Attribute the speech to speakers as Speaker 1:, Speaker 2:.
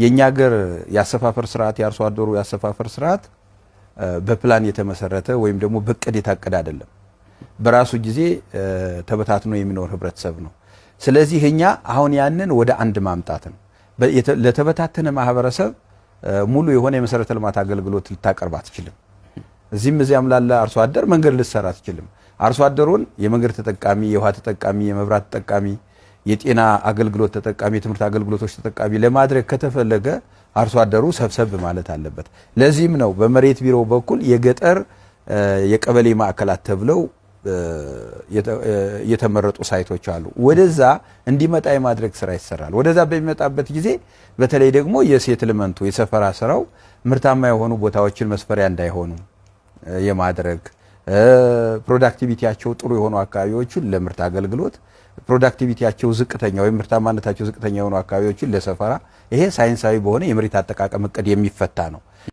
Speaker 1: የኛ ሀገር ያሰፋፈር ስርዓት ያርሶ አደሩ ያሰፋፈር ስርዓት በፕላን የተመሰረተ ወይም ደግሞ በቅድ የታቀደ አይደለም። በራሱ ጊዜ ተበታትኖ የሚኖር ህብረተሰብ ነው። ስለዚህ እኛ አሁን ያንን ወደ አንድ ማምጣት ነው። ለተበታተነ ማህበረሰብ ሙሉ የሆነ የመሰረተ ልማት አገልግሎት ልታቀርብ አትችልም። እዚህም እዚያም ላለ አርሶ አደር መንገድ ልትሰራ አትችልም። አርሶ አደሩን የመንገድ ተጠቃሚ፣ የውሃ ተጠቃሚ፣ የመብራት ተጠቃሚ፣ የጤና አገልግሎት ተጠቃሚ፣ የትምህርት አገልግሎቶች ተጠቃሚ ለማድረግ ከተፈለገ አርሶ አደሩ ሰብሰብ ማለት አለበት። ለዚህም ነው በመሬት ቢሮ በኩል የገጠር የቀበሌ ማዕከላት ተብለው የተመረጡ ሳይቶች አሉ። ወደዛ እንዲመጣ የማድረግ ስራ ይሰራል። ወደዛ በሚመጣበት ጊዜ በተለይ ደግሞ የሴትልመንቱ የሰፈራ ስራው ምርታማ የሆኑ ቦታዎችን መስፈሪያ እንዳይሆኑ የማድረግ ፕሮዳክቲቪቲያቸው ጥሩ የሆኑ አካባቢዎችን ለምርት አገልግሎት፣ ፕሮዳክቲቪቲያቸው ዝቅተኛ ወይም ምርታማነታቸው ዝቅተኛ የሆኑ አካባቢዎችን ለሰፈራ፣ ይሄ ሳይንሳዊ በሆነ የመሬት አጠቃቀም እቅድ የሚፈታ ነው።